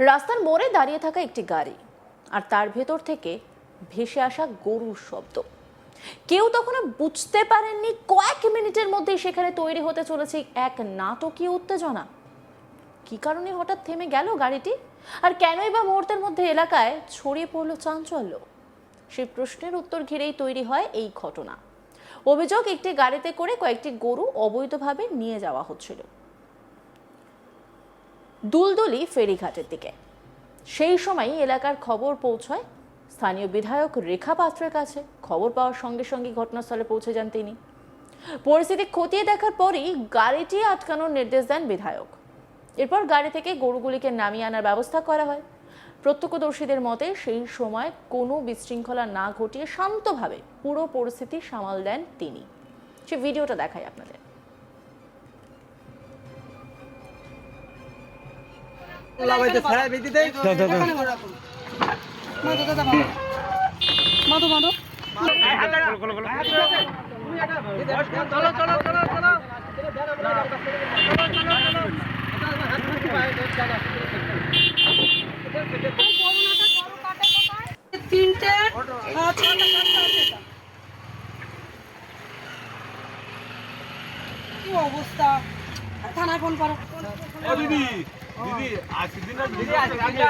রাস্তার মোড়ে দাঁড়িয়ে থাকা একটি গাড়ি আর তার ভেতর থেকে ভেসে আসা গরুর শব্দ। কেউ তখন বুঝতে পারেননি কয়েক মিনিটের মধ্যেই সেখানে তৈরি হতে চলেছে এক নাটকীয় উত্তেজনা। কি কারণে হঠাৎ থেমে গেল গাড়িটি, আর কেনই বা মুহূর্তের মধ্যে এলাকায় ছড়িয়ে পড়লো চাঞ্চল্য? সেই প্রশ্নের উত্তর ঘিরেই তৈরি হয় এই ঘটনা। অভিযোগ, একটি গাড়িতে করে কয়েকটি গরু অবৈধভাবে নিয়ে যাওয়া হচ্ছিল দুলদুলি ফেরিঘাটের দিকে। সেই সময়ই এলাকার খবর পৌঁছয় স্থানীয় বিধায়ক রেখা পাত্রের কাছে। খবর পাওয়ার সঙ্গে সঙ্গে ঘটনাস্থলে পৌঁছে যান তিনি। পরিস্থিতি খতিয়ে দেখার পরই গাড়িটি আটকানোর নির্দেশ দেন বিধায়ক। এরপর গাড়ি থেকে গরুগুলিকে নামিয়ে আনার ব্যবস্থা করা হয়। প্রত্যক্ষদর্শীদের মতে সেই সময় কোনো বিশৃঙ্খলা না ঘটিয়ে শান্তভাবে পুরো পরিস্থিতি সামাল দেন তিনি। সে ভিডিওটা দেখাই আপনাদের। তিনটে কি অবস্থা, থানায় ফোন করো। দিদি দিদি আজকে দিন দিদি আজকে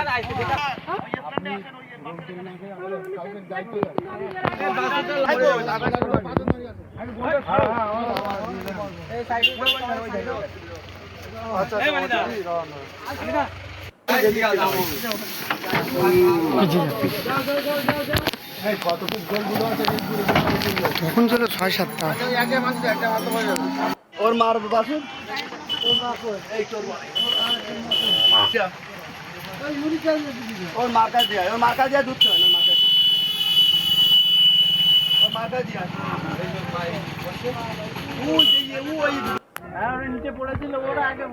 এখন ছিল ৬-৭টা। ওর মার বাসে ওর মার্কা দিয়া দুধ ওর মার্কা দিয়া নিচে পড়েছিল ওরা আগে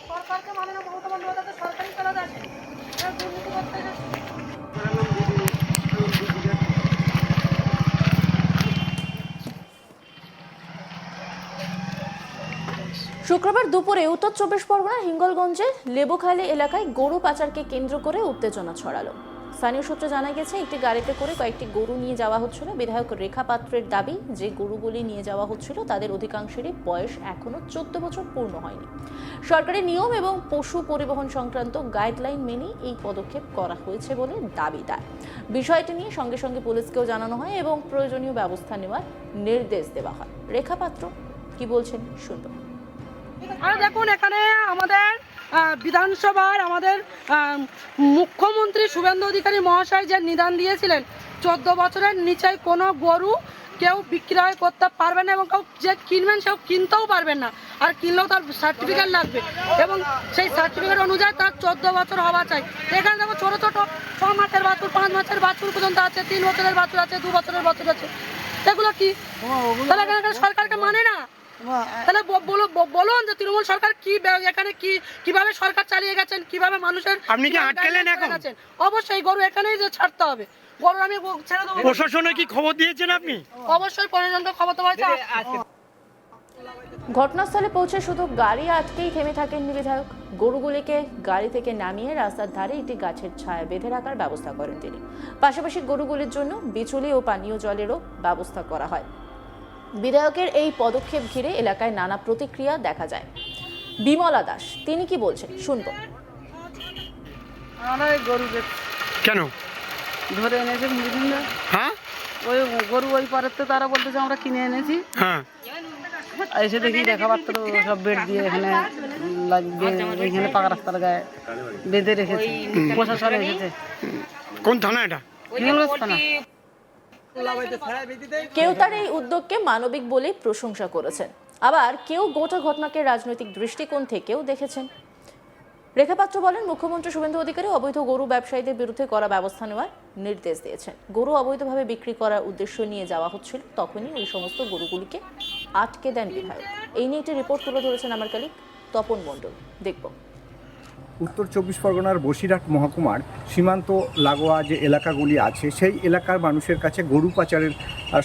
সরকারকে মানে না, মমতা বন্দ্যোপাধ্যায় সরকারি কাজ আছে, দুর্নীতি করতে যাচ্ছে। শুক্রবার দুপুরে উত্তর চব্বিশ পরগনার হিঙ্গলগঞ্জের লেবুখালী এলাকায় গরু পাচারকে কেন্দ্র করে উত্তেজনা ছড়ালো। স্থানীয় সূত্রে জানা গেছে, একটি গাড়িতে করে কয়েকটি গরু নিয়ে যাওয়া হচ্ছিল। বিধায়ক রেখা পাত্রের দাবি, যে গরুগুলি নিয়ে যাওয়া হচ্ছিল তাদের অধিকাংশেরই বয়স এখনো 14 বছর পূর্ণ হয়নি। সরকারি নিয়ম এবং পশু পরিবহন সংক্রান্ত গাইডলাইন মেনে এই পদক্ষেপ করা হয়েছে বলে দাবি তার। বিষয়টি নিয়ে সঙ্গে সঙ্গে পুলিশকেও জানানো হয় এবং প্রয়োজনীয় ব্যবস্থা নেওয়ার নির্দেশ দেওয়া হয়। রেখা পাত্র কি বলছেন শুনবো। আর দেখুন, এখানে আমাদের বিধানসভার আমাদের মুখ্যমন্ত্রী শুভেন্দু অধিকারী মহাশয় যে নিদান দিয়েছিলেন, 14 বছরের নিচে কোনো গরু কেউ বিক্রয় করতে পারবে না এবং কেউ যে কিনবেন সেও কিনতেও পারবেন না, আর কিনলেও তার সার্টিফিকেট লাগবে এবং সেই সার্টিফিকেট অনুযায়ী তার 14 বছর হওয়া চাই। এখানে দেখো ছোটো ছোটো 6 মাসের বাছুর, 5 মাসের বাছুর পর্যন্ত আছে, 3 বছরের বাছুর আছে, 2 বছরের বাছুর আছে। এগুলো কি তাহলে এখানে সরকারকে মানে না? তাহলে বলুন যে তৃণমূল সরকার কি এখানে কিভাবে সরকার চালিয়ে গেছেন, কিভাবে মানুষের আপনি কি আটকেলেন এখন? অবশ্যই গরু এখানেই যে ছাড়তে হবে, গরু আমি ছেড়ে দেবো। প্রশাসনে কি খবর দিয়েছেন আপনি? অবশ্যই প্রশাসনকে খবর দেওয়া হয়েছে। ঘটনাস্থলে পৌঁছে শুধু গাড়ি আটকেই থেমে থাকেননি বিধায়ক। গরুগুলিকে গাড়ি থেকে নামিয়ে রাস্তার ধারে একটি গাছের ছায়া বেঁধে রাখার ব্যবস্থা করেন তিনি। পাশাপাশি গরুগুলির জন্য বিচুলি ও পানীয় জলেরও ব্যবস্থা করা হয়। বিধায়কের এই পদক্ষেপ ঘিরে এলাকায় নানা প্রতিক্রিয়া দেখা যায়। বিমলা দাস তিনি কি বলছেন শুনবো। কেন ধরে এনেছে বিভিন্ন, হ্যাঁ ওই গরু ওই পারের তো তারা বলতেছে আমরা কিনে এনেছি। হ্যাঁ এসে দেখি দেখামাত্র সব বেড দিয়ে এখানে এখানে পাকা রাস্তার গায়ে বেঁধে রেখেছে। প্রশাসন এসেছে। কোন থানা এটা? হিঙ্গলগঞ্জ থানা। কেউ তার এই উদ্যোগকে মানবিক বলে প্রশংসা করেছেন, আবার কেউ গোটা ঘটনাকে রাজনৈতিক দৃষ্টিকোণ থেকেও দেখেছেন। রেখা পাত্র বলেন, মুখ্যমন্ত্রী শুভেন্দু অধিকারী অবৈধ গরু ব্যবসায়ীদের বিরুদ্ধে করা ব্যবস্থা নেওয়ার নির্দেশ দিয়েছেন। গরু অবৈধভাবে বিক্রি করার উদ্দেশ্য নিয়ে যাওয়া হচ্ছিল, তখনই ওই সমস্ত গরুগুলিকে আটকে দেন বিধায়ক। এই নিয়ে একটি রিপোর্ট তুলে ধরেছেন আমার কলিগ তপন মণ্ডল। দেখব। উত্তর চব্বিশ পরগনার বসিরহাট মহকুমার সীমান্ত লাগোয়া যে এলাকাগুলি আছে সেই এলাকার মানুষের কাছে গরু পাচারের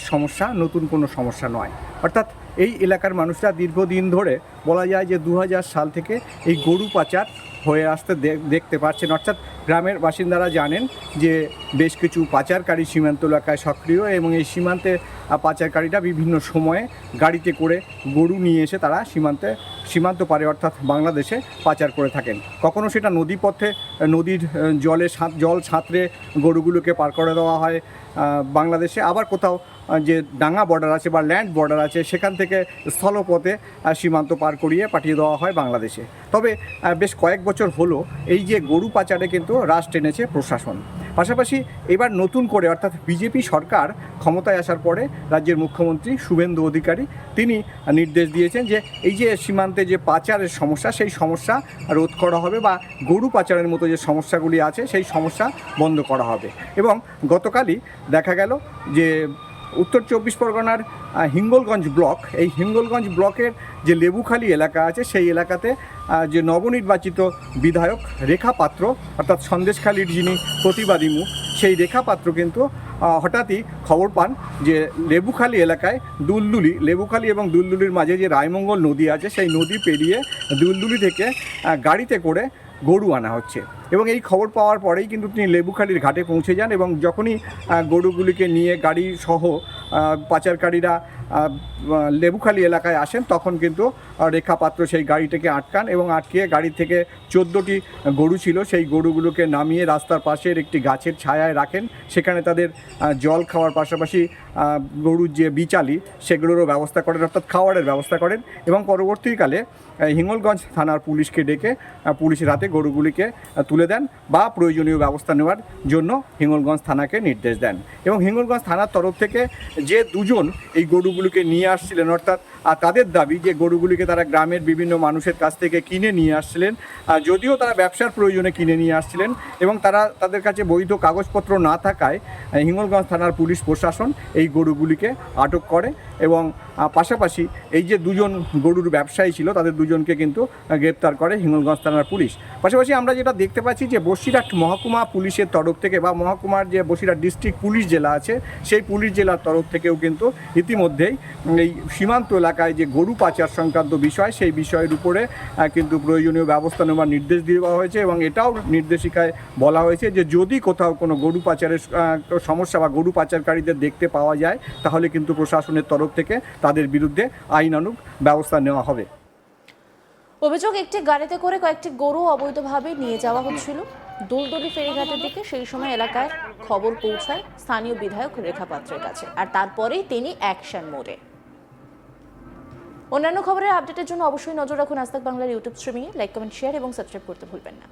সমস্যা নতুন কোনো সমস্যা নয়। অর্থাৎ এই এলাকার মানুষরা দীর্ঘদিন ধরে বলা যায় যে 2000 সাল থেকে এই গরু পাচার হয়ে আসতে দেখতে পাচ্ছেন। অর্থাৎ গ্রামের বাসিন্দারা জানেন যে বেশ কিছু পাচারকারী সীমান্ত এলাকায় সক্রিয় এবং এই সীমান্তে পাচারকারীরা বিভিন্ন সময়ে গাড়িতে করে গরু নিয়ে এসে তারা সীমান্ত পারে অর্থাৎ বাংলাদেশে পাচার করে থাকেন। কখনো সেটা নদীপথে নদীর জল সাঁতরে গরুগুলোকে পার করে দেওয়া হয় বাংলাদেশে, আবার কোথাও যে ডাঙ্গা বর্ডার আছে বা ল্যান্ড বর্ডার আছে সেখান থেকে স্থলপথে সীমান্ত পার করিয়ে পাঠিয়ে দেওয়া হয় বাংলাদেশে। তবে বেশ কয়েক বছর হলো এই যে গরু পাচারে কিন্তু রাশ টেনেছে প্রশাসন। পাশাপাশি এবার নতুন করে অর্থাৎ বিজেপি সরকার ক্ষমতায় আসার পরে রাজ্যের মুখ্যমন্ত্রী শুভেন্দু অধিকারী তিনি নির্দেশ দিয়েছেন যে এই যে সীমান্তে যে পাচারের সমস্যা সেই সমস্যা রোধ করা হবে বা গরু পাচারের মতো যে সমস্যাগুলি আছে সেই সমস্যা বন্ধ করা হবে। এবং গতকালই দেখা গেল যে উত্তর 24 পরগনার হিঙ্গলগঞ্জ ব্লক, এই হিঙ্গলগঞ্জ ব্লকের যে লেবুখালী এলাকা আছে সেই এলাকাতে যে নবনির্বাচিত বিধায়ক রেখা পাত্র অর্থাৎ সন্দেশখালীর যিনি প্রতিবাদী মুখ, সেই রেখা পাত্র কিন্তু হঠাৎই খবর পান যে লেবুখালী এলাকায় লেবুখালী এবং দুলদুলির মাঝে যে রায়মঙ্গল নদী আছে সেই নদী পেরিয়ে দুলদুলি থেকে গাড়িতে করে গরু আনা হচ্ছে। এবং এই খবর পাওয়ার পরেই কিন্তু তিনি লেবুখালীর ঘাটে পৌঁছে যান এবং যখনই গরুগুলিকে নিয়ে গাড়ি সহ পাচারকারীরা লেবুখালী এলাকায় আসেন তখন কিন্তু রেখা পাত্র সেই গাড়িটাকে আটকান এবং আটকিয়ে গাড়ি থেকে 14টি গরু ছিল সেই গরুগুলোকে নামিয়ে রাস্তার পাশের একটি গাছের ছায়ায় রাখেন। সেখানে তাদের জল খাওয়ার পাশাপাশি গরুর যে বিচালি সেগুলোরও ব্যবস্থা করেন অর্থাৎ খাওয়ারের ব্যবস্থা করেন এবং পরবর্তীকালে হিঙ্গলগঞ্জ থানার পুলিশকে ডেকে পুলিশের হাতে গরুগুলিকে তুলে দেন বা প্রয়োজনীয় ব্যবস্থা নেওয়ার জন্য হিঙ্গলগঞ্জ থানাকে নির্দেশ দেন। এবং হিঙ্গলগঞ্জ থানার তরফ থেকে যে দুজন এই গরুগুলিকে নিয়ে আসছিলেন অর্থাৎ তাদের দাবি যে গরুগুলিকে তারা গ্রামের বিভিন্ন মানুষের কাছ থেকে কিনে নিয়ে আসছিলেন, যদিও তারা ব্যবসার প্রয়োজনে কিনে নিয়ে আসছিলেন এবং তাদের কাছে বৈধ কাগজপত্র না থাকায় হিঙ্গলগঞ্জ থানার পুলিশ প্রশাসন এই গরুগুলিকে আটক করে এবং পাশাপাশি এই যে দুজন গরুর ব্যবসায়ী ছিল তাদের দুজনকে কিন্তু গ্রেপ্তার করে হিঙ্গলগঞ্জ থানার পুলিশ। পাশাপাশি আমরা যেটা দেখতে পাচ্ছি যে বসিরহাট মহকুমা পুলিশের তরফ থেকে বা মহকুমার যে বসিরহাট ডিস্ট্রিক্ট পুলিশ জেলা আছে সেই পুলিশ জেলার তরফ থেকেও কিন্তু ইতিমধ্যেই এই সীমান্ত এলাকায় যে গরু পাচার সংক্রান্ত বিষয় সেই বিষয়ের উপরে কিন্তু প্রয়োজনীয় ব্যবস্থা নেওয়ার নির্দেশ দেওয়া হয়েছে এবং এটাও নির্দেশিকায় বলা হয়েছে যে যদি কোথাও কোনো গরু পাচারের সমস্যা বা গরু পাচারকারীদের দেখতে পাওয়া যায় তাহলে কিন্তু প্রশাসনের তরফ থেকে তাদের বিরুদ্ধে আইনানুগ ব্যবস্থা নেওয়া হবে। অভিযোগ, একটি গাড়িতে করে কয়েকটি গরু অবৈধভাবে নিয়ে যাওয়া হচ্ছিল দুলদুলি ফেরিঘাটের দিকে। সেই সময় এলাকার খবর পৌঁছায় স্থানীয় বিধায়ক রেখা পাত্রের কাছে আর তারপরেই তিনি অ্যাকশন মোডে। অন্যান্য খবরের আপডেটের জন্য অবশ্যই নজর রাখুন আজ তাক বাংলার ইউটিউব স্ট্রিমিংয়ে। লাইক, কমেন্ট, শেয়ার এবং সাবস্ক্রাইব করতে ভুলবেন না।